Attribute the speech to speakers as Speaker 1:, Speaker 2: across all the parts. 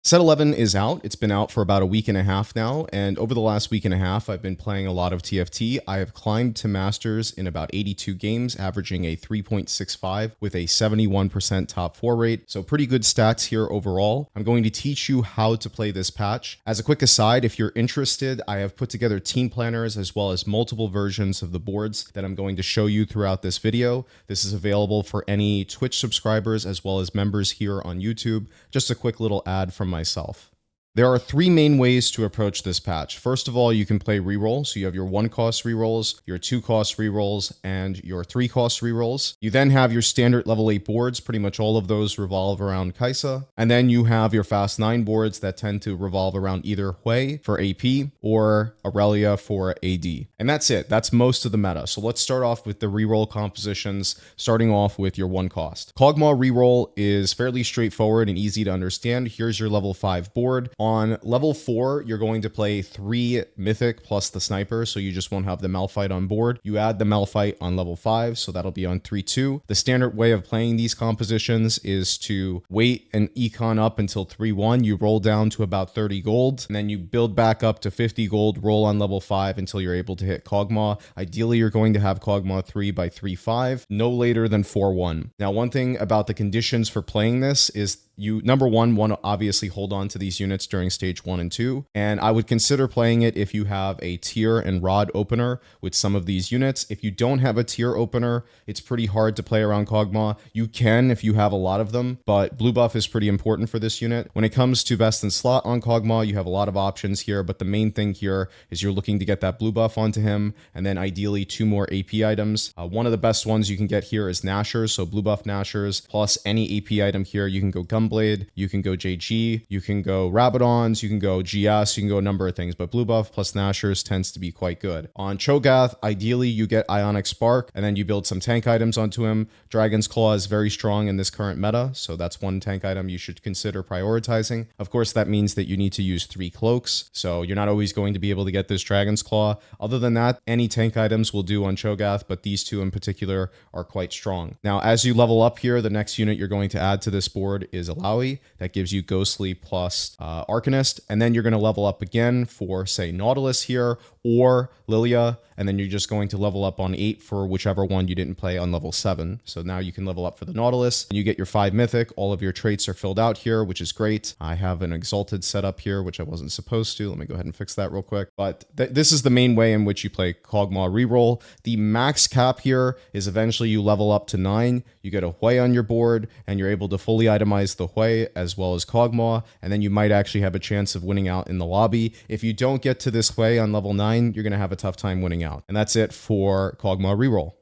Speaker 1: Set 11 is out. It's been out for about a week and a half now, and over the last week and a half, I've been playing a lot of TFT. I have climbed to Masters in about 82 games, averaging a 3.65 with a 71% top 4 rate, so pretty good stats here overall. I'm going to teach you how to play this patch. As a quick aside, if you're interested, I have put together team planners as well as multiple versions of the boards that I'm going to show you throughout this video. This is available for any Twitch subscribers as well as members here on YouTube. Just a quick little ad from myself. There are three main ways to approach this patch. First of all, you can play reroll. So you have your 1-cost rerolls, your 2-cost rerolls, and your 3-cost rerolls. You then have your standard level 8 boards. Pretty much all of those revolve around Kai'Sa. And then you have your fast 9 boards that tend to revolve around either Hui for AP or Aurelia for AD. And that's it. That's most of the meta. So let's start off with the reroll compositions, starting off with your 1-cost. Kog'Maw Reroll is fairly straightforward and easy to understand. Here's your level 5 board. On level 4, you're going to play 3 Mythic plus the Sniper, so you just won't have the Malphite on board. You add the Malphite on level 5, so that'll be on 3-2. The standard way of playing these compositions is to wait and econ up until 3-1. You roll down to about 30 gold, and then you build back up to 50 gold, roll on level 5 until you're able to hit Kog'Maw. Ideally, you're going to have Kog'Maw 3 by 3-5, no later than 4-1. Now, one thing about the conditions for playing this is you, number one, want to obviously hold on to these units during stage 1 and 2, and I would consider playing it if you have a tier and rod opener with some of these units. If you don't have a tier opener, it's pretty hard to play around Kog'Maw. You can if you have a lot of them, but blue buff is pretty important for this unit. When it comes to best in slot on Kog'Maw, you have a lot of options here, but the main thing here is you're looking to get that blue buff onto him, and then ideally 2 more AP items. One of the best ones you can get here is Nashers, so blue buff Nashers, plus any AP item here. You can go Gunblade, you can go JG, you can go Rabadons, you can go GS, you can go a number of things, but blue buff plus Nashers tends to be quite good. On Cho'Gath, ideally you get Ionic Spark, and then you build some tank items onto him. Dragon's Claw is very strong in this current meta, so that's one tank item you should consider prioritizing. Of course, that means that you need to use 3 cloaks, so you're not always going to be able to get this Dragon's Claw. Other than that, any tank items will do on Cho'Gath, but these two in particular are quite strong. Now, as you level up here, the next unit you're going to add to this board is Alawi. That gives you Ghostly plus Arcanist, and then you're going to level up again for, say, Nautilus here, or Lilia, and then you're just going to level up on 8 for whichever one you didn't play on level 7. So now you can level up for the Nautilus, and you get your 5 Mythic. All of your traits are filled out here, which is great. I have an Exalted set up here, which I wasn't supposed to. Let me go ahead and fix that real quick. But this is the main way in which you play Kog'Maw Reroll. The max cap here is eventually you level up to 9, you get a Hui on your board, and you're able to fully itemize the Hui as well as Kog'Maw, and then you might actually have a chance of winning out in the lobby. If you don't get to this Hui on level 9, you're going to have a tough time winning out. And that's it for Kog'Maw Reroll.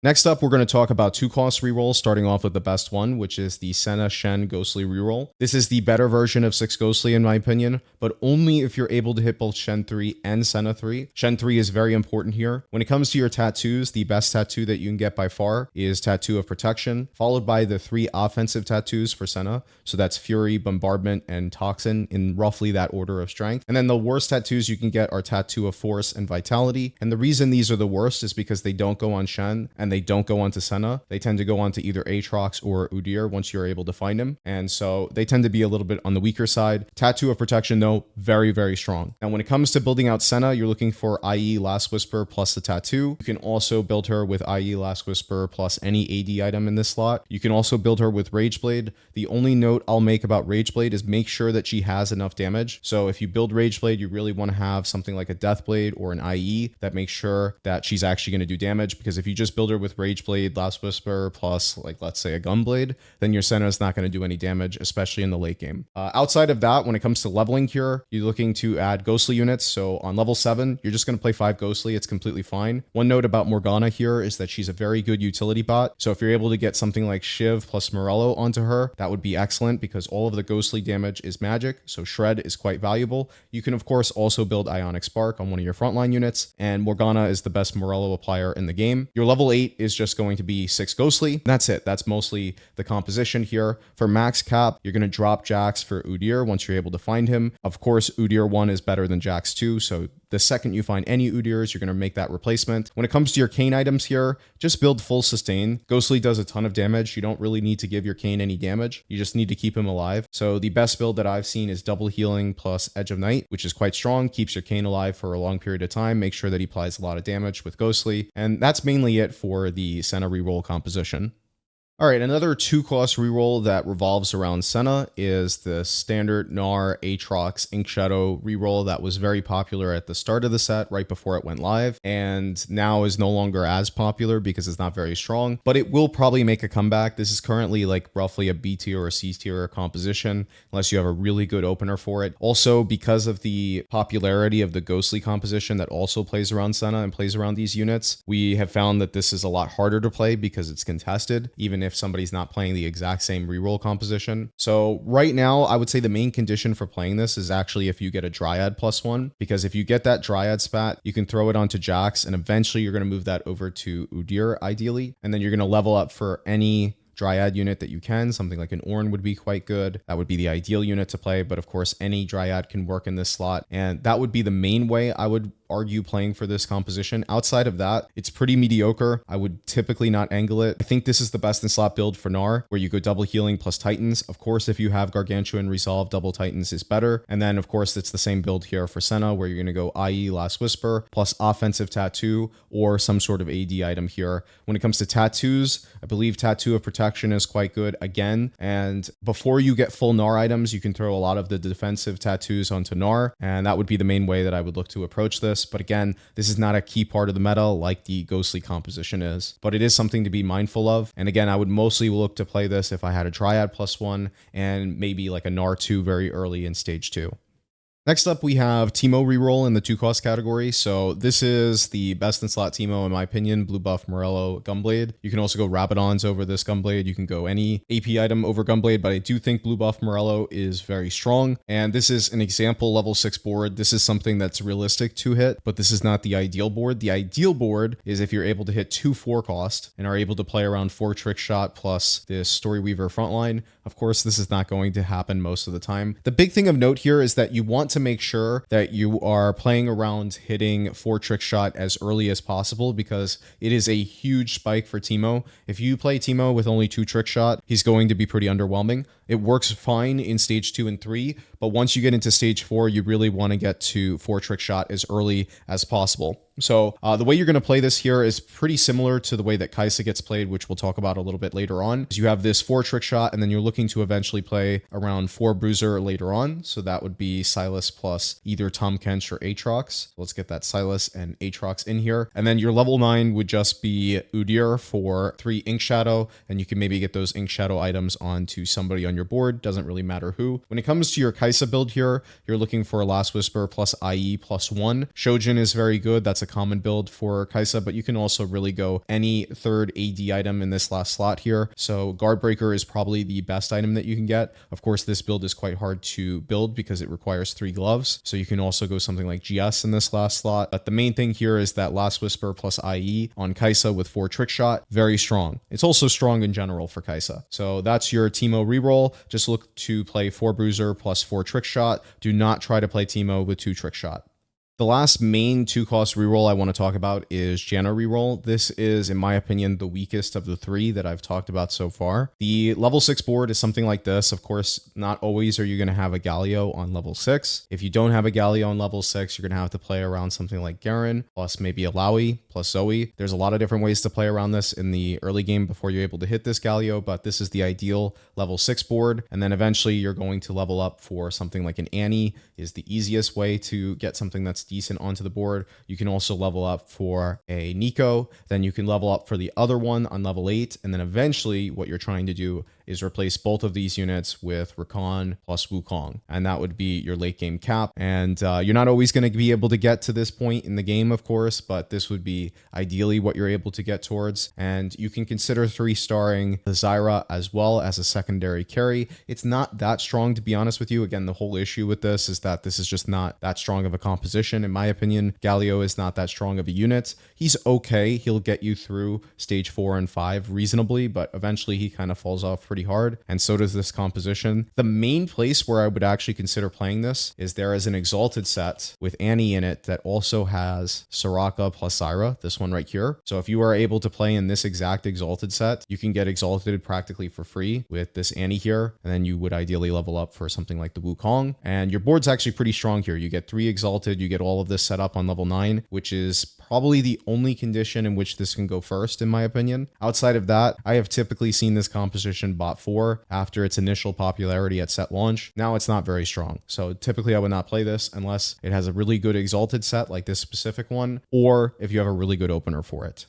Speaker 1: Next up, we're going to talk about 2-cost rerolls, starting off with the best one, which is the Senna Shen Ghostly Reroll. This is the better version of 6 Ghostly in my opinion, but only if you're able to hit both Shen 3 and Senna 3. Shen 3 is very important here. When it comes to your tattoos, the best tattoo that you can get by far is Tattoo of Protection, followed by the 3 offensive tattoos for Senna. So that's Fury, Bombardment, and Toxin in roughly that order of strength. And then the worst tattoos you can get are Tattoo of Force and Vitality. And the reason these are the worst is because they don't go on Shen, and they don't go onto Senna. They tend to go onto either Aatrox or Udyr once you're able to find him. And so they tend to be a little bit on the weaker side. Tattoo of Protection, though, very, very strong. Now, when it comes to building out Senna, you're looking for IE Last Whisper plus the tattoo. You can also build her with IE Last Whisper plus any AD item in this slot. You can also build her with Rageblade. The only note I'll make about Rageblade is make sure that she has enough damage. So if you build Rageblade, you really want to have something like a Deathblade or an IE that makes sure that she's actually going to do damage, because if you just build her with Rageblade, Last Whisper, plus, like, let's say a Gunblade, then your Senna is not going to do any damage, especially in the late game. Outside of that, when it comes to leveling here, you're looking to add Ghostly units. So on level 7, you're just going to play 5 Ghostly. It's completely fine. One note about Morgana here is that she's a very good utility bot. So if you're able to get something like Shiv plus Morello onto her, that would be excellent, because all of the Ghostly damage is magic. So Shred is quite valuable. You can, of course, also build Ionic Spark on one of your frontline units, and Morgana is the best Morello applier in the game. Your level 8 is just going to be 6 Ghostly. That's it. That's mostly the composition here. For max cap, you're going to drop Jax for Udyr once you're able to find him. Of course, Udyr 1 is better than Jax 2, so the second you find any Udyrs, you're going to make that replacement. When it comes to your Kayn items here, just build full sustain. Ghostly does a ton of damage. You don't really need to give your Kayn any damage. You just need to keep him alive. So the best build that I've seen is double healing plus Edge of Night, which is quite strong, keeps your Kayn alive for a long period of time, make sure that he applies a lot of damage with Ghostly. And that's mainly it for the Senna Reroll composition. All right, another 2-cost reroll that revolves around Senna is the standard Gnar Aatrox Ink Shadow reroll that was very popular at the start of the set, right before it went live, and now is no longer as popular because it's not very strong, but it will probably make a comeback. This is currently like roughly a B tier or C tier composition, unless you have a really good opener for it. Also, because of the popularity of the Ghostly composition that also plays around Senna and plays around these units, we have found that this is a lot harder to play because it's contested, even if somebody's not playing the exact same reroll composition. So right now, I would say the main condition for playing this is actually if you get a Dryad +1, because if you get that Dryad spat, you can throw it onto Jax, and eventually you're going to move that over to Udyr ideally, and then you're going to level up for any Dryad unit that you can. Something like an Ornn would be quite good. That would be the ideal unit to play, but of course any Dryad can work in this slot, and that would be the main way I would argue playing for this composition. Outside of that, it's pretty mediocre. I would typically not angle it. I think this is the best in slot build for Gnar, where you go double healing plus Titans. Of course, if you have Gargantuan Resolve, double Titans is better. And then of course, it's the same build here for Senna, where you're going to go IE Last Whisper plus offensive tattoo or some sort of AD item here. When it comes to tattoos, I believe Tattoo of Protection is quite good again. And before you get full Gnar items, you can throw a lot of the defensive tattoos onto Gnar, and that would be the main way that I would look to approach this. But again, this is not a key part of the meta like the Ghostly composition is, but it is something to be mindful of. And again, I would mostly look to play this if I had a Dryad +1 and maybe like a Gnar 2 very early in stage 2. Next up, we have Teemo Reroll in the 2-cost category. So this is the best in slot Teemo, in my opinion, blue buff Morello Gunblade. You can also go Rabadons over this Gunblade. You can go any AP item over Gunblade, but I do think blue buff Morello is very strong. And this is an example level 6 board. This is something that's realistic to hit, but this is not the ideal board. The ideal board is if you're able to hit 2 4-cost and are able to play around 4 Trickshot plus this Storyweaver frontline. Of course, this is not going to happen most of the time. The big thing of note here is that you want to make sure that you are playing around hitting 4 Trickshot as early as possible, because it is a huge spike for Teemo. If you play Teemo with only 2 Trickshot, he's going to be pretty underwhelming. It works fine in stage 2 and 3, but once you get into stage 4, you really want to get to 4 Trickshot as early as possible. So the way you're going to play this here is pretty similar to the way that Kai'Sa gets played, which we'll talk about a little bit later on. You have this 4 Trickshot, and then you're looking to eventually play around 4 Bruiser later on. So that would be Sylas plus either Tahm Kench or Aatrox. Let's get that Sylas and Aatrox in here. And then your level 9 would just be Udyr for 3 Ink Shadow, and you can maybe get those Ink Shadow items onto somebody on your board. Doesn't really matter who. When it comes to your Kai'Sa build here, you're looking for Last Whisper plus IE +1. Shojin is very good. That's a common build for Kai'Sa, but you can also really go any third AD item in this last slot here. So Guardbreaker is probably the best item that you can get. Of course, this build is quite hard to build because it requires 3 gloves. So you can also go something like GS in this last slot. But the main thing here is that Last Whisper plus IE on Kai'Sa with 4 Trickshot, very strong. It's also strong in general for Kai'Sa. So that's your Teemo Reroll. Just look to play 4 Bruiser plus 4 Trickshot. Do not try to play Teemo with 2 Trickshot. The last main 2-cost reroll I want to talk about is Janna Reroll. This is, in my opinion, the weakest of the 3 that I've talked about so far. The level 6 board is something like this. Of course, not always are you going to have a Galio on level 6. If you don't have a Galio on level 6, you're going to have to play around something like Garen, plus maybe a Lowy, plus Zoe. There's a lot of different ways to play around this in the early game before you're able to hit this Galio, but this is the ideal level 6 board. And then eventually you're going to level up for something like an Annie is the easiest way to get something that's decent onto the board. You can also level up for a Nico, then you can level up for the other one on level 8, and then eventually what you're trying to do is replace both of these units with Rakan plus Wukong, and that would be your late game cap. And you're not always going to be able to get to this point in the game, of course, but this would be ideally what you're able to get towards. And you can consider 3-starring the Zyra as well as a secondary carry. It's not that strong, to be honest with you. Again, the whole issue with this is that this is just not that strong of a composition. In my opinion, Galio is not that strong of a unit. He's okay. He'll get you through stage 4 and 5 reasonably, but eventually he kind of falls off pretty pretty hard, and so does this composition. The main place where I would actually consider playing this is there is an Exalted set with Annie in it that also has Soraka plus Zyra, this one right here. So if you are able to play in this exact Exalted set, you can get Exalted practically for free with this Annie here, and then you would ideally level up for something like the Wukong. And your board's actually pretty strong here. You get 3 Exalted, you get all of this set up on level 9, which is probably the only condition in which this can go first, in my opinion. Outside of that, I have typically seen this composition bot for after its initial popularity at set launch. Now it's not very strong. So typically I would not play this unless it has a really good Exalted set like this specific one, or if you have a really good opener for it.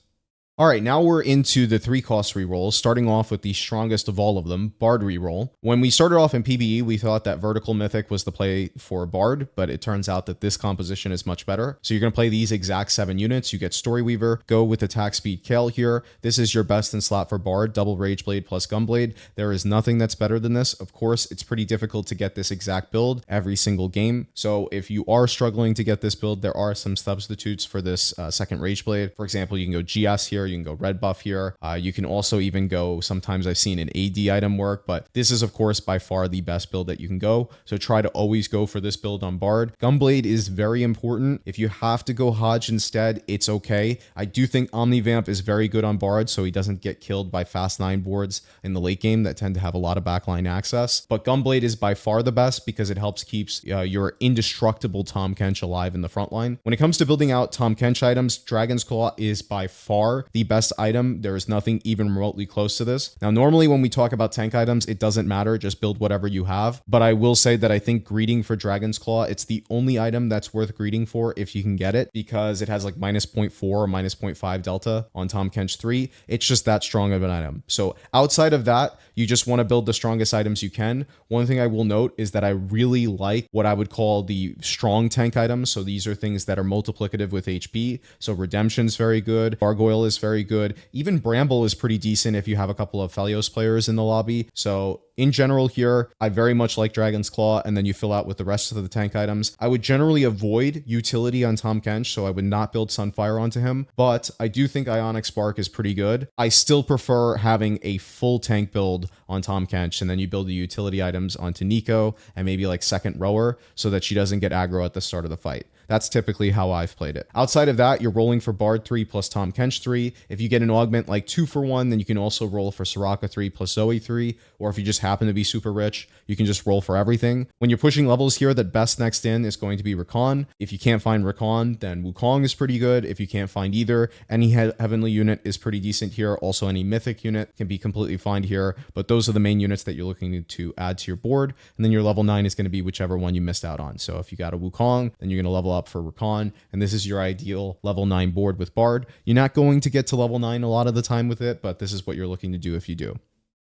Speaker 1: All right, now we're into the 3-cost rerolls, starting off with the strongest of all of them, Bard Reroll. When we started off in PBE, we thought that Vertical Mythic was the play for Bard, but it turns out that this composition is much better. So you're going to play these exact 7 units. You get Storyweaver, go with attack speed Kale here. This is your best in slot for Bard, double Rageblade plus Gunblade. There is nothing that's better than this. Of course, it's pretty difficult to get this exact build every single game. So if you are struggling to get this build, there are some substitutes for this second Rageblade. For example, you can go GS here. You can go red buff here. You can also even go, sometimes I've seen an AD item work, but this is of course by far the best build that you can go. So try to always go for this build on Bard. Gunblade is very important. If you have to go Hodge instead, it's okay. I do think Omnivamp is very good on Bard, so he doesn't get killed by fast 9 boards in the late game that tend to have a lot of backline access. But Gunblade is by far the best because it helps keeps your indestructible Tahm Kench alive in the front line. When it comes to building out Tahm Kench items, Dragon's Claw is by far the best item. There is nothing even remotely close to this. Now, normally when we talk about tank items, it doesn't matter. Just build whatever you have. But I will say that I think greeting for Dragon's Claw, it's the only item that's worth greeting for if you can get it, because it has like minus 0.4 or minus 0.5 delta on Tahm Kench 3. It's just that strong of an item. So outside of that, you just want to build the strongest items you can. One thing I will note is that I really like what I would call the strong tank items. So these are things that are multiplicative with HP. So Redemption's very good. Gargoyle is very good. Even Bramble is pretty decent if you have a couple of Aphelios players in the lobby. So in general here, I very much like Dragon's Claw, and then you fill out with the rest of the tank items. I would generally avoid utility on Tahm Kench, so I would not build Sunfire onto him, but I do think Ionic Spark is pretty good. I still prefer having a full tank build on Tahm Kench, and then you build the utility items onto Nico and maybe like second rower so that she doesn't get aggro at the start of the fight. That's typically how I've played it. Outside of that, you're rolling for Bard 3 plus Tahm Kench 3. If you get an augment like 2 for 1, then you can also roll for Soraka 3 plus Zoe 3. Or if you just happen to be super rich, you can just roll for everything. When you're pushing levels here, the best next in is going to be Rakan. If you can't find Rakan, then Wukong is pretty good. If you can't find either, any heavenly unit is pretty decent here. Also, any mythic unit can be completely fine here. But those are the main units that you're looking to add to your board. And then your level 9 is going to be whichever one you missed out on. So if you got a Wukong, then you're going to level up for Rakan, and this is your ideal level 9 board with Bard. You're not going to get to level 9 a lot of the time with it, but this is what you're looking to do if you do.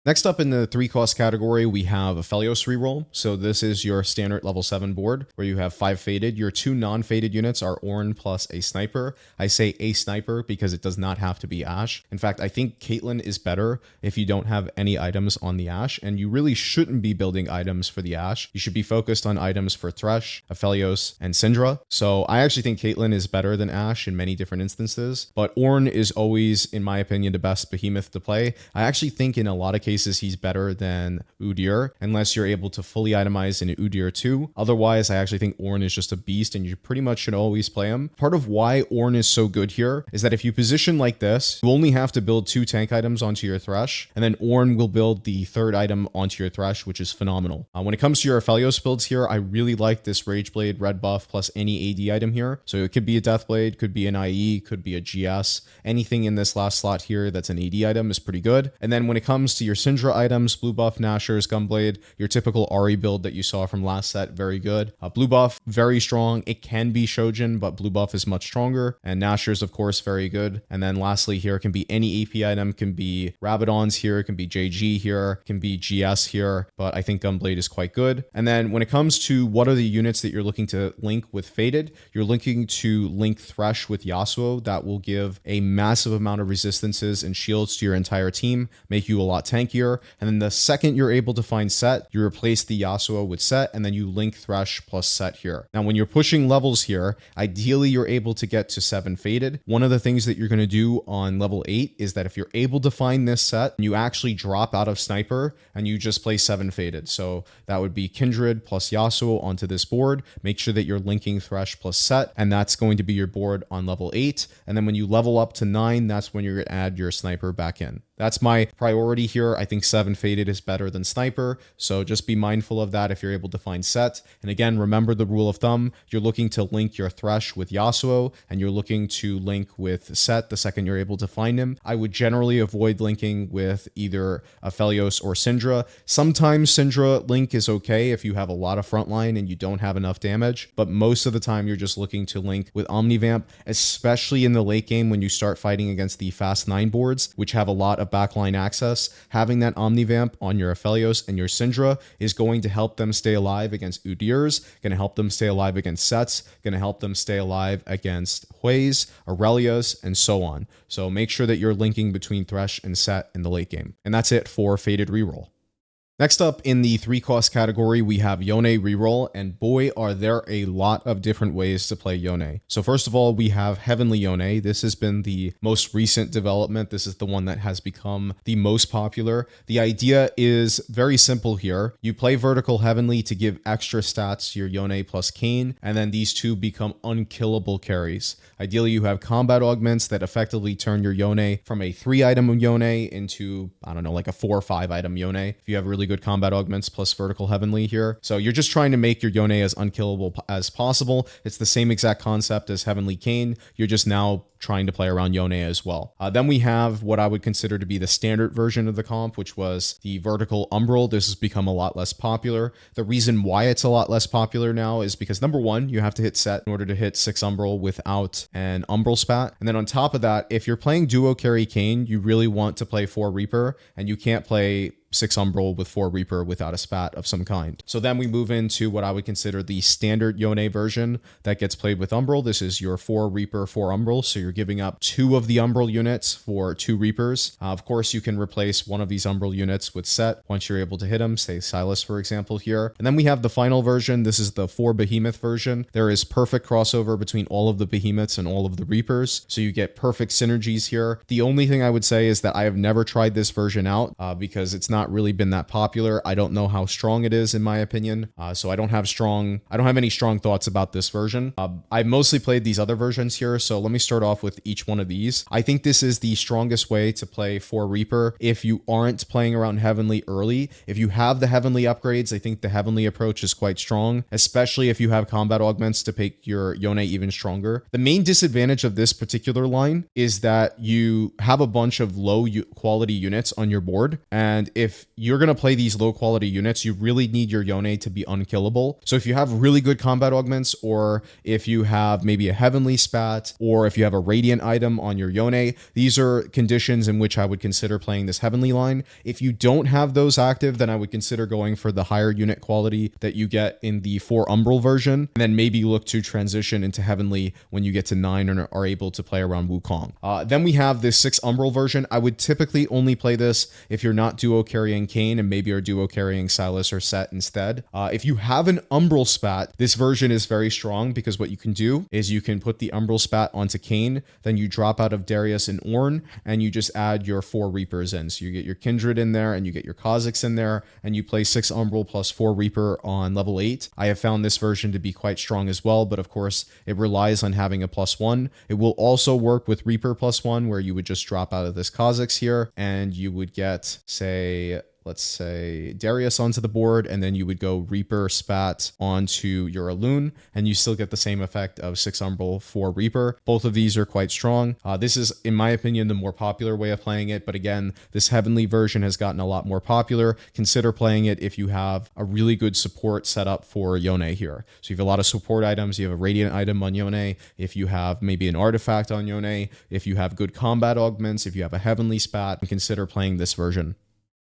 Speaker 1: Next up in the 3-cost category, we have Aphelios Reroll. So this is your standard level 7 board where you have 5 faded. Your 2 non-faded units are Ornn plus a sniper. I say a sniper because it does not have to be Ashe. In fact, I think Caitlyn is better if you don't have any items on the Ashe, and you really shouldn't be building items for the Ashe. You should be focused on items for Thresh, Aphelios, and Syndra. So I actually think Caitlyn is better than Ashe in many different instances, but Ornn is always, in my opinion, the best behemoth to play. I actually think in a lot of cases, he's better than Udyr, unless you're able to fully itemize in Udyr too. Otherwise, I actually think Ornn is just a beast, and you pretty much should always play him. Part of why Ornn is so good here is that if you position like this, you only have to build 2 tank items onto your Thresh, and then Ornn will build the 3rd item onto your Thresh, which is phenomenal. When it comes to your Aphelios builds here, I really like this Rageblade red buff plus any AD item here. So it could be a Deathblade, could be an IE, could be a GS. Anything in this last slot here that's an AD item is pretty good. And then when it comes to your Syndra items, blue buff, Nashor's, Gunblade, your typical Ahri build that you saw from last set, very good. Blue buff, very strong. It can be Shojin, but blue buff is much stronger. And Nashor's, of course, very good. And then lastly here, can be any AP item, can be Rabadon's here, can be JG here, can be GS here, but I think Gunblade is quite good. And then when it comes to what are the units that you're looking to link with Faded, you're looking to link Thresh with Yasuo. That will give a massive amount of resistances and shields to your entire team, make you a lot tankier. tankier. And then the second you're able to find Set, you replace the Yasuo with Set, and then you link Thresh plus Set here. Now, when you're pushing levels here, ideally you're able to get to 7 Faded. One of the things that you're going to do on level 8 is that if you're able to find this Set, you actually drop out of Sniper and you just play 7 Faded. So that would be Kindred plus Yasuo onto this board. Make sure that you're linking Thresh plus Set, and that's going to be your board on level 8. And then when you level up to 9, that's when you're going to add your Sniper back in. That's my priority here. I think 7 Faded is better than Sniper, so just be mindful of that if you're able to find Set. And again, remember the rule of thumb. You're looking to link your Thresh with Yasuo, and you're looking to link with Set the second you're able to find him. I would generally avoid linking with either Aphelios or Syndra. Sometimes Syndra link is okay if you have a lot of frontline and you don't have enough damage, but most of the time you're just looking to link with Omnivamp, especially in the late game when you start fighting against the fast 9 boards, which have a lot of backline access. Having that Omnivamp on your Aphelios and your Syndra is going to help them stay alive against Udyrs, going to help them stay alive against Sets, going to help them stay alive against Hui's, Aurelias, and so on. So make sure that you're linking between Thresh and Set in the late game. And that's it for Faded Reroll. Next up in the 3-cost category, we have Yone Reroll, and boy, are there a lot of different ways to play Yone. So first of all, we have Heavenly Yone. This has been the most recent development. This is the one that has become the most popular. The idea is very simple here. You play Vertical Heavenly to give extra stats to your Yone plus Kayn, and then these two become unkillable carries. Ideally, you have combat augments that effectively turn your Yone from a 3-item Yone into, I don't know, like a 4 or 5-item Yone. If you have really good combat augments plus Vertical Heavenly here. So you're just trying to make your Yone as unkillable as possible. It's the same exact concept as Heavenly Kayn. You're just now trying to play around Yone as well. Then we have what I would consider to be the standard version of the comp, which was the Vertical Umbral. This has become a lot less popular. The reason why it's a lot less popular now is because number one, you have to hit Set in order to hit 6 Umbral without an Umbral spat. And then on top of that, if you're playing duo carry Kayn, you really want to play 4 Reaper, and you can't play 6 Umbral with 4 Reaper without a spat of some kind. So then we move into what I would consider the standard Yone version that gets played with Umbral. This is your 4 Reaper, 4 Umbral. So you're giving up 2 of the Umbral units for 2 Reapers. Of course, you can replace one of these Umbral units with Set once you're able to hit them, say Silas, for example, here. And then we have the final version. This is the 4 Behemoth version. There is perfect crossover between all of the Behemoths and all of the Reapers. So you get perfect synergies here. The only thing I would say is that I have never tried this version out because it's not really been that popular. I don't know how strong it is in my opinion. So I don't have any strong thoughts about this version. I've mostly played these other versions here. So let me start off with each one of these. I think this is the strongest way to play 4 Reaper if you aren't playing around Heavenly early. If you have the Heavenly upgrades, I think the Heavenly approach is quite strong, especially if you have combat augments to make your Yone even stronger. The main disadvantage of this particular line is that you have a bunch of low quality units on your board, and if you're going to play these low quality units, you really need your Yone to be unkillable. So if you have really good combat augments, or if you have maybe a Heavenly spat, or if you have a Radiant item on your Yone, these are conditions in which I would consider playing this Heavenly line. If you don't have those active, then I would consider going for the higher unit quality that you get in the 4 Umbral version, and then maybe look to transition into Heavenly when you get to 9 and are able to play around Wukong. Then we have this 6 Umbral version. I would typically only play this if you're not duo carrying Kayn and maybe are duo carrying Silas or Set instead. If you have an Umbral spat, this version is very strong because what you can do is you can put the Umbral spat onto Kayn, then you drop out of Darius and Ornn, and you just add your 4 Reapers in. So you get your Kindred in there, and you get your Kha'Zix in there, and you play 6 Umbral plus 4 Reaper on level 8. I have found this version to be quite strong as well, but of course, it relies on having a +1. It will also work with Reaper +1, where you would just drop out of this Kha'Zix here, and you would get, say, let's say Darius onto the board, and then you would go Reaper spat onto your Alune, and you still get the same effect of 6 Umbral, 4 Reaper. Both of these are quite strong. This is, in my opinion, the more popular way of playing it, but again, this Heavenly version has gotten a lot more popular. Consider playing it if you have a really good support set up for Yone here. So you have a lot of support items, you have a Radiant item on Yone, if you have maybe an artifact on Yone, if you have good combat augments, if you have a Heavenly spat, consider playing this version.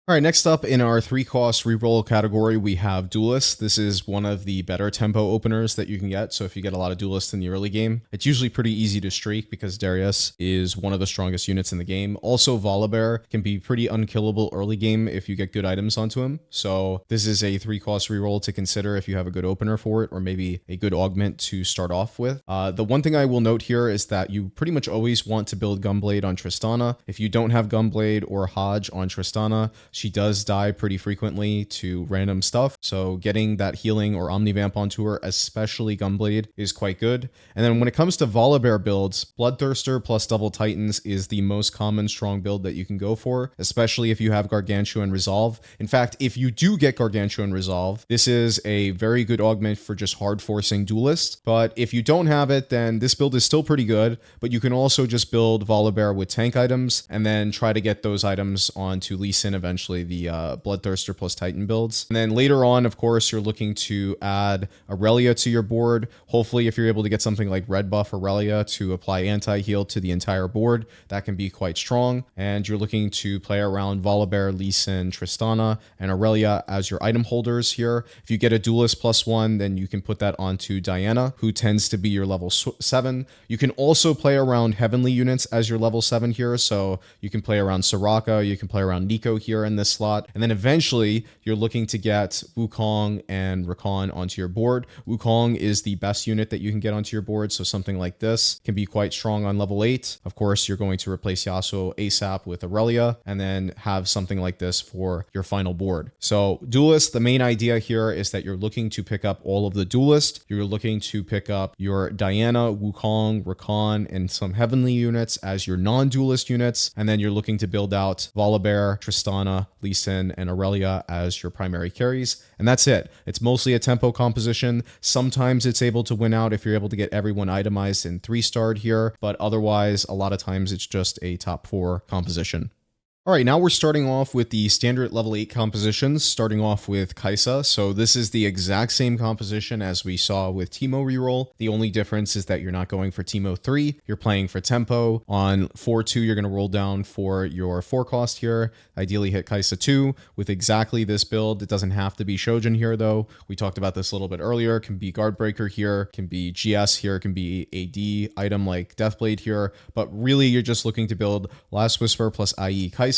Speaker 1: All right, next up in our 3-cost reroll category, we have Duelist. This is one of the better tempo openers that you can get. So if you get a lot of Duelists in the early game, it's usually pretty easy to streak because Darius is one of the strongest units in the game. Also, Volibear can be pretty unkillable early game if you get good items onto him. So this is a 3-cost reroll to consider if you have a good opener for it, or maybe a good augment to start off with. The one thing I will note here is that you pretty much always want to build Gunblade on Tristana. If you don't have Gunblade or Hodge on Tristana, she does die pretty frequently to random stuff, so getting that healing or Omnivamp onto her, especially Gunblade, is quite good. And then when it comes to Volibear builds, Bloodthirster plus Double Titans is the most common strong build that you can go for, especially if you have Gargantuan Resolve. In fact, if you do get Gargantuan Resolve, this is a very good augment for just hard forcing Duelists. But if you don't have it, then this build is still pretty good, but you can also just build Volibear with tank items and then try to get those items onto Lee Sin eventually, the Bloodthirster plus Titan builds. And then later on, of course, you're looking to add Aurelia to your board. Hopefully, if you're able to get something like Red Buff Aurelia to apply anti-heal to the entire board, that can be quite strong. And you're looking to play around Volibear, Lee Sin, Tristana, and Aurelia as your item holders here. If you get a Duelist +1, then you can put that onto Diana, who tends to be your level 7. You can also play around Heavenly units as your level 7 here, so you can play around Soraka, you can play around Nico here in this slot, and then eventually you're looking to get Wukong and Rakan onto your board. Wukong is the best unit that you can get onto your board, so something like this can be quite strong on level 8. Of course, you're going to replace Yasuo ASAP with Aurelia, and then have something like this for your final board. So Duelist, the main idea here is that you're looking to pick up all of the Duelist. You're looking to pick up your Diana, Wukong, Rakan, and some Heavenly units as your non-Duelist units, and then you're looking to build out Volibear, Tristana, Lee Sin, and Aurelia as your primary carries. And that's it. It's mostly a tempo composition. Sometimes it's able to win out if you're able to get everyone itemized and 3-starred here, but otherwise, a lot of times it's just a top 4 composition. All right, now we're starting off with the standard level 8 compositions, starting off with Kai'Sa. So this is the exact same composition as we saw with Teemo Reroll. The only difference is that you're not going for Teemo 3, you're playing for tempo. On 4-2, you're going to roll down for your 4-cost here, ideally hit Kai'Sa 2 with exactly this build. It doesn't have to be Shojin here though. We talked about this a little bit earlier. It can be Guardbreaker here, can be GS here, can be AD item like Deathblade here, but really you're just looking to build Last Whisper plus IE Kai'Sa,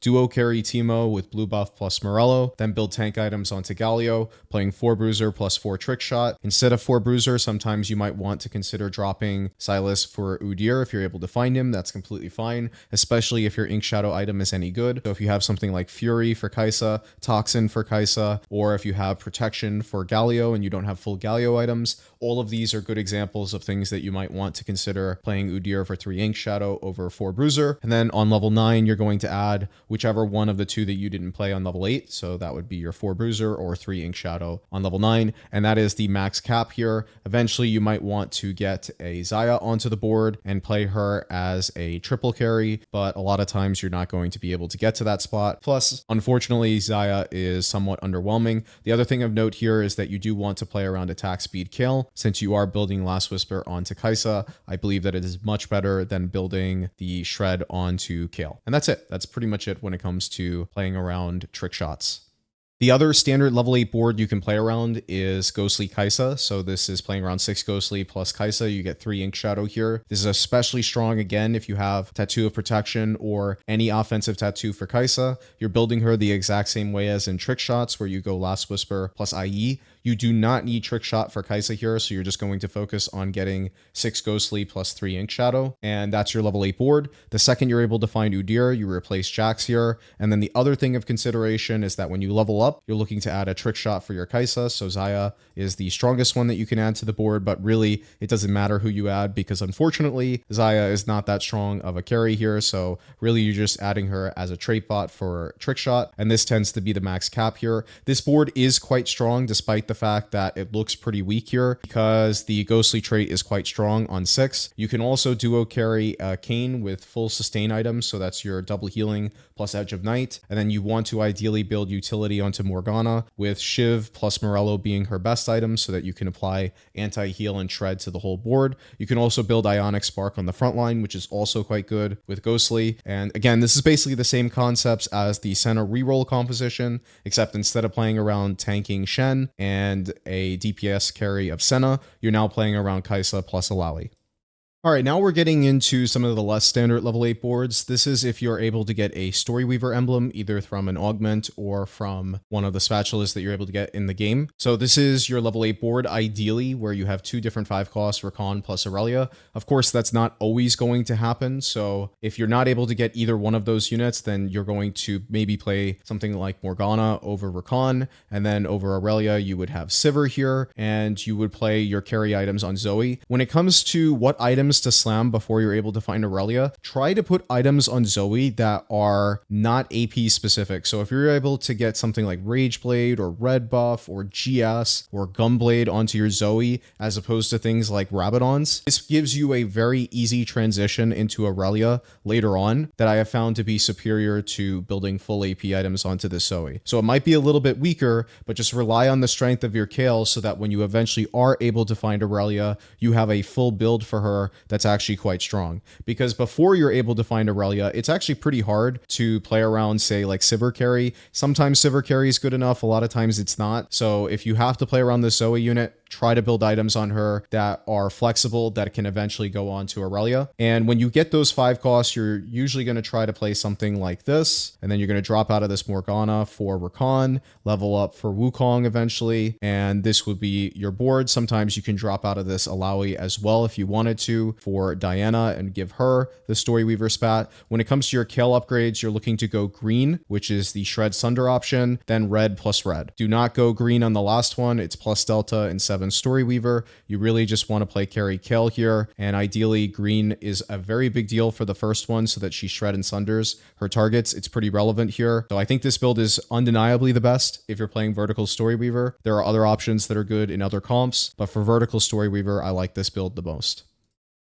Speaker 1: duo carry Teemo with blue buff plus Morello, then build tank items onto Galio, playing 4 Bruiser plus 4 Trickshot. Instead of 4 Bruiser, sometimes you might want to consider dropping Silas for Udyr if you're able to find him. That's completely fine, especially if your Ink Shadow item is any good. So if you have something like Fury for Kai'Sa, Toxin for Kai'Sa, or if you have Protection for Galio and you don't have full Galio items, all of these are good examples of things that you might want to consider playing Udyr for 3 Ink Shadow over 4 Bruiser. And then on level 9, you're going to add whichever one of the 2 that you didn't play on level 8. So that would be your 4 Bruiser or 3 Ink Shadow on level 9. And that is the max cap here. Eventually, you might want to get a Xayah onto the board and play her as a triple carry, but a lot of times you're not going to be able to get to that spot. Plus, unfortunately, Xayah is somewhat underwhelming. The other thing of note here is that you do want to play around attack speed kill. Since you are building Last Whisper onto Kai'Sa, I believe that it is much better than building the Shred onto Kale. And that's it. That's pretty much it when it comes to playing around trick shots. The other standard level 8 board you can play around is Ghostly Kai'Sa. So this is playing around 6 Ghostly plus Kai'Sa. You get 3 Ink Shadow here. This is especially strong again if you have Tattoo of Protection or any offensive tattoo for Kai'Sa. You're building her the exact same way as in Trick Shots, where you go Last Whisper plus IE. You do not need Trick Shot for Kai'Sa here, so you're just going to focus on getting 6 Ghostly plus 3 Ink Shadow, and that's your level 8 board. The second you're able to find Udyr, you replace Jax here, and then the other thing of consideration is that when you level up, you're looking to add a Trick Shot for your Kai'Sa, so Xayah is the strongest one that you can add to the board, but really, it doesn't matter who you add, because unfortunately, Xayah is not that strong of a carry here, so really you're just adding her as a trait bot for Trick Shot, and this tends to be the max cap here. This board is quite strong, despite the fact that it looks pretty weak here because the ghostly trait is quite strong on 6. You can also duo carry Kayn with full sustain items, so that's your double healing plus Edge of Night. And then you want to ideally build utility onto Morgana with Shiv plus Morello being her best item so that you can apply anti-heal and shred to the whole board. You can also build Ionic Spark on the front line, which is also quite good with Ghostly. And again, this is basically the same concepts as the Senna Reroll composition, except instead of playing around tanking Shen and a DPS carry of Senna, you're now playing around Kai'Sa plus Alawi. All right, now we're getting into some of the less standard level 8 boards. This is if you're able to get a Storyweaver emblem, either from an augment or from one of the spatulas that you're able to get in the game. So this is your level 8 board, ideally, where you have 2 different 5 costs, Rakan plus Aurelia. Of course, that's not always going to happen. So if you're not able to get either one of those units, then you're going to maybe play something like Morgana over Rakan, and then over Aurelia, you would have Sivir here, and you would play your carry items on Zoe. When it comes to what items to slam before you're able to find Aurelia, try to put items on Zoe that are not AP specific. So if you're able to get something like Rage Blade or Red Buff or GS or Gunblade onto your Zoe as opposed to things like Rabadons, this gives you a very easy transition into Aurelia later on that I have found to be superior to building full AP items onto the Zoe. So it might be a little bit weaker, but just rely on the strength of your Kayle so that when you eventually are able to find Aurelia, you have a full build for her that's actually quite strong. Because before you're able to find Aurelia, it's actually pretty hard to play around, say, like Sivir carry. Sometimes Sivir carry is good enough, a lot of times it's not. So if you have to play around the Zoe unit, try to build items on her that are flexible, that can eventually go on to Aurelia. And when you get those 5 costs, you're usually going to try to play something like this, and then you're going to drop out of this Morgana for Rakan, level up for Wukong eventually, and this would be your board. Sometimes you can drop out of this Alawi as well if you wanted to for Diana and give her the Storyweaver spat. When it comes to your Kayle upgrades, you're looking to go green, which is the Shred Sunder option, then red plus red. Do not go green on the last one. It's plus Delta and 7 Storyweaver. You really just want to play carry Kayle here, and ideally green is a very big deal for the first one so that she shred and sunders her targets. It's pretty relevant here. So I think this build is undeniably the best if you're playing vertical Storyweaver. There are other options that are good in other comps, but for vertical Storyweaver, I like this build the most.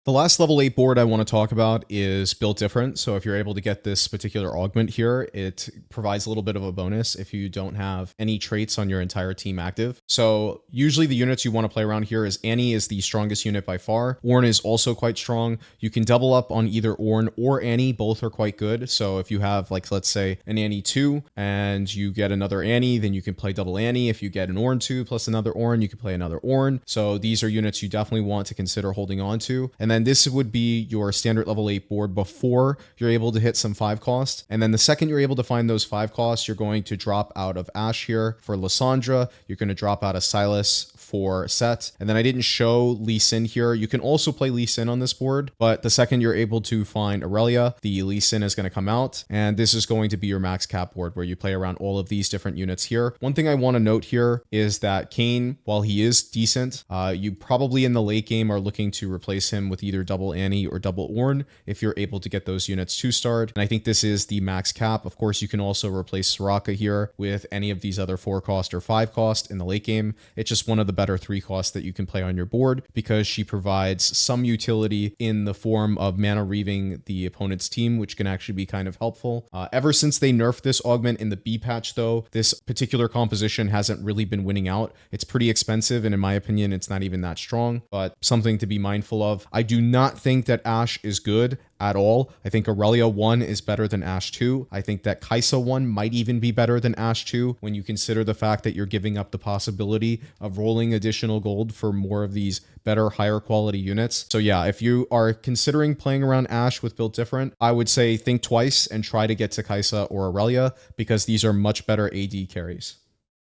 Speaker 1: The last level 8 board I want to talk about is built different. So if you're able to get this particular augment here, it provides a little bit of a bonus if you don't have any traits on your entire team active. So usually the units you want to play around here is Annie is the strongest unit by far. Ornn is also quite strong. You can double up on either Ornn or Annie. Both are quite good. So if you have, like, let's say an Annie 2 and you get another Annie, then you can play double Annie. If you get an Ornn 2 plus another Ornn, you can play another Ornn. So these are units you definitely want to consider holding on to. And then this would be your standard level 8 board before you're able to hit some 5 cost. And then the second you're able to find those 5 costs, you're going to drop out of Ashe here for Lysandra. You're going to drop out of Sylas for Set. And then I didn't show Lee Sin here. You can also play Lee Sin on this board, but the second you're able to find Aurelia, the Lee Sin is going to come out. And this is going to be your max cap board where you play around all of these different units here. One thing I want to note here is that Kayn, while he is decent, you probably in the late game are looking to replace him with either double Annie or double Ornn if you're able to get those units 2-starred. And I think this is the max cap. Of course, you can also replace Soraka here with any of these other 4 cost or 5 cost in the late game. It's just one of the better 3 costs that you can play on your board because she provides some utility in the form of mana reaving the opponent's team, which can actually be kind of helpful. Ever since they nerfed this augment in the B patch though, this particular composition hasn't really been winning out. It's pretty expensive, and in my opinion, it's not even that strong, but something to be mindful of. I do not think that Ashe is good at all. I think Aurelia 1 is better than Ashe 2. I think that Kai'Sa 1 might even be better than Ashe 2 when you consider the fact that you're giving up the possibility of rolling additional gold for more of these better, higher quality units. So yeah, if you are considering playing around Ashe with build different, I would say think twice and try to get to Kai'Sa or Aurelia because these are much better AD carries.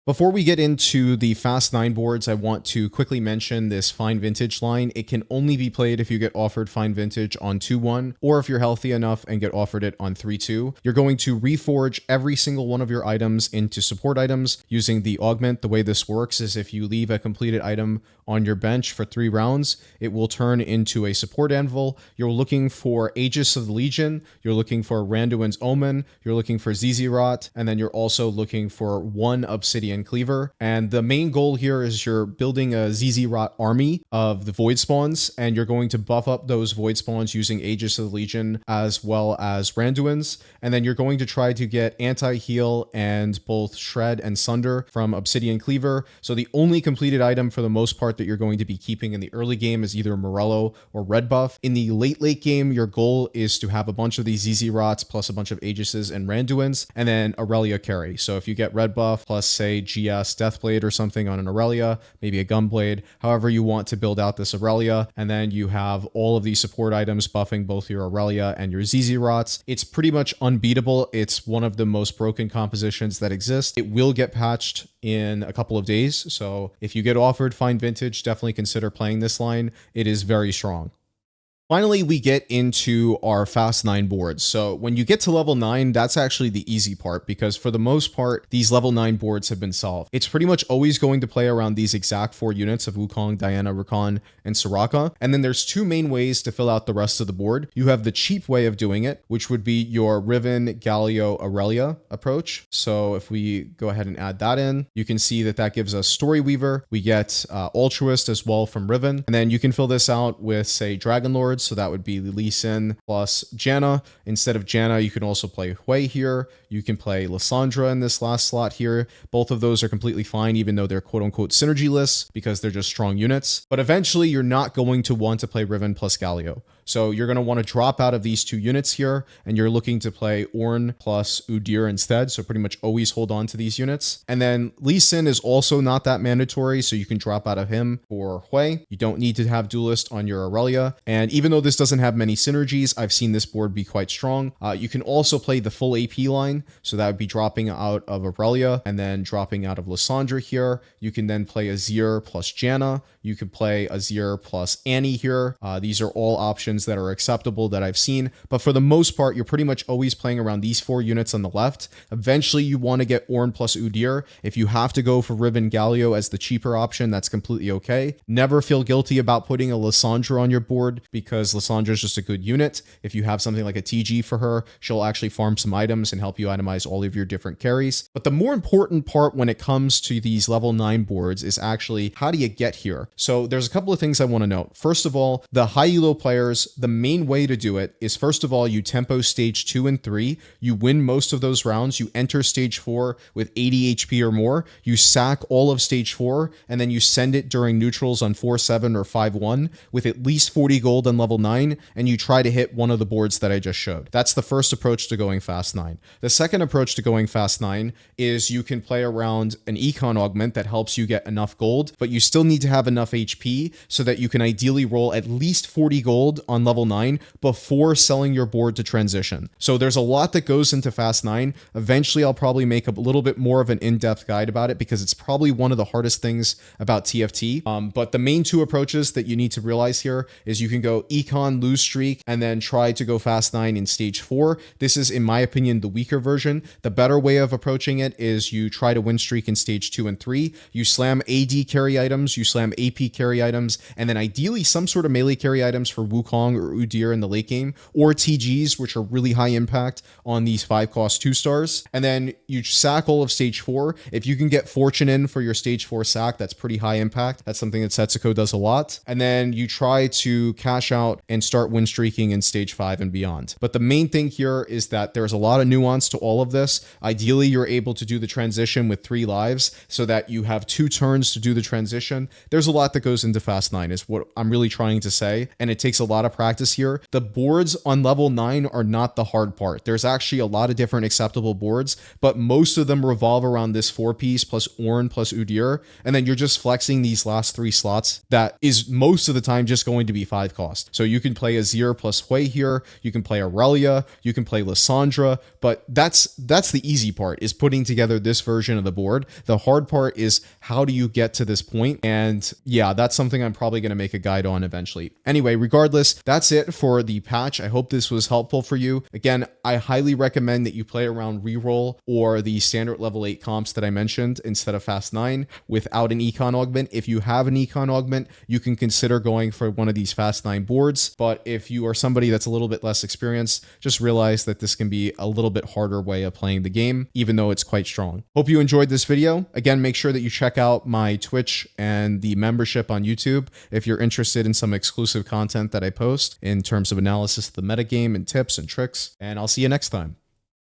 Speaker 1: Before we get into the Fast 9 boards, I want to quickly mention this Fine Vintage line. It can only be played if you get offered Fine Vintage on 2-1, or if you're healthy enough and get offered it on 3-2. You're going to reforge every single one of your items into support items using the augment. The way this works is if you leave a completed item on your bench for 3 rounds, it will turn into a support anvil. You're looking for Aegis of the Legion, you're looking for Randuin's Omen, you're looking for Zizirot, and then you're also looking for 1 Obsidian Obsidian Cleaver. And the main goal here is you're building a ZZ Rot army of the Void Spawns, and you're going to buff up those Void Spawns using Aegis of the Legion as well as Randuin's. And then you're going to try to get anti-heal and both Shred and Sunder from Obsidian Cleaver. So the only completed item for the most part that you're going to be keeping in the early game is either Morello or Red Buff. In the late game, your goal is to have a bunch of these ZZ Rots plus a bunch of Aegises and Randuins, and then Aurelia carry. So if you get Red Buff plus, say, GS Deathblade or something on an Aurelia, maybe a Gunblade, however you want to build out this Aurelia, and then you have all of these support items buffing both your Aurelia and your ZZ Rots. It's pretty much unbeatable. It's one of the most broken compositions that exist. It will get patched in a couple of days, so if you get offered Fine Vintage, definitely consider playing this line. It is very strong. Finally, we get into our Fast 9 boards. So when you get to level 9, that's actually the easy part, because for the most part, these level 9 boards have been solved. It's pretty much always going to play around these exact 4 units of Wukong, Diana, Rakan, and Soraka. And then there's 2 main ways to fill out the rest of the board. You have the cheap way of doing it, which would be your Riven, Galio, Aurelia approach. So if we go ahead and add that in, you can see that that gives us Storyweaver. We get Altruist as well from Riven. And then you can fill this out with, say, Dragon Lords. So that would be Lee Sin plus Janna. Instead of Janna, you can also play Hui here. You can play Lissandra in this last slot here. Both of those are completely fine, even though they're quote-unquote synergy lists, because they're just strong units. But eventually, you're not going to want to play Riven plus Galio. So you're going to want to drop out of these 2 units here, and you're looking to play Ornn plus Udyr instead. So pretty much always hold on to these units. And then Lee Sin is also not that mandatory, so you can drop out of him for Hui. You don't need to have Duelist on your Aurelia. And even though this doesn't have many synergies, I've seen this board be quite strong. You can also play the full AP line, so that would be dropping out of Aurelia and then dropping out of Lissandra here. You can then play Azir plus Janna. You can play Azir plus Annie here. These are all options that are acceptable that I've seen, but for the most part, you're pretty much always playing around these 4 units on the left. Eventually, you want to get Ornn plus Udyr. If you have to go for Riven Galio as the cheaper option, that's completely okay. Never feel guilty about putting a Lissandra on your board, because Lissandra is just a good unit. If you have something like a TG for her, she'll actually farm some items and help you itemize all of your different carries. But the more important part when it comes to these level 9 boards is actually, how do you get here? So there's a couple of things I want to note. First of all, the high elo players, the main way to do it is, first of all, you tempo stage 2 and 3. You win most of those rounds. You enter stage 4 with 80 HP or more. You sack all of stage 4, and then you send it during neutrals on 4-7 or 5-1 with at least 40 gold on level 9, and you try to hit one of the boards that I just showed. That's the first approach to going Fast 9. The second approach to going Fast 9 is you can play around an Econ augment that helps you get enough gold, but you still need to have enough HP so that you can ideally roll at least 40 gold on level 9 before selling your board to transition. So there's a lot that goes into Fast 9. Eventually, I'll probably make a little bit more of an in-depth guide about it, because it's probably one of the hardest things about TFT. But the main 2 approaches that you need to realize here is you can go Econ, lose streak, and then try to go Fast 9 in stage 4. This is, in my opinion, the weaker version. The better way of approaching it is you try to win streak in stage 2 and 3. You slam AD carry items, you slam AP carry items, and then ideally some sort of melee carry items for Wukong or Udyr in the late game, or TGs, which are really high impact on these 5-cost 2-stars. And then you sack all of stage 4. If you can get Fortune in for your stage 4 sack, that's pretty high impact. That's something that Setsuko does a lot. And then you try to cash out and start win streaking in stage 5 and beyond. But the main thing here is that there's a lot of nuance to all of this. Ideally, you're able to do the transition with 3 lives so that you have 2 turns to do the transition. There's a lot that goes into Fast 9 is what I'm really trying to say, and it takes a lot of practice here. The boards on level 9 are not the hard part. There's actually a lot of different acceptable boards, but most of them revolve around this 4-piece plus Ornn plus Udyr, and then you're just flexing these last 3 slots that is most of the time just going to be 5 cost. So you can play Azir plus Hui here, you can play Aurelia, you can play Lissandra, but that's the easy part, is putting together this version of the board. The hard part is, how do you get to this point? And yeah, that's something I'm probably going to make a guide on eventually. Anyway, regardless, that's it for the patch. I hope this was helpful for you. Again, I highly recommend that you play around Reroll or the standard level 8 comps that I mentioned instead of Fast 9 without an Econ Augment. If you have an Econ Augment, you can consider going for one of these Fast 9 boards. But if you are somebody that's a little bit less experienced, just realize that this can be a little bit harder way of playing the game, even though it's quite strong. Hope you enjoyed this video. Again, make sure that you check out my Twitch and the membership on YouTube if you're interested in some exclusive content that I post in terms of analysis of the metagame and tips and tricks. And I'll see you next time.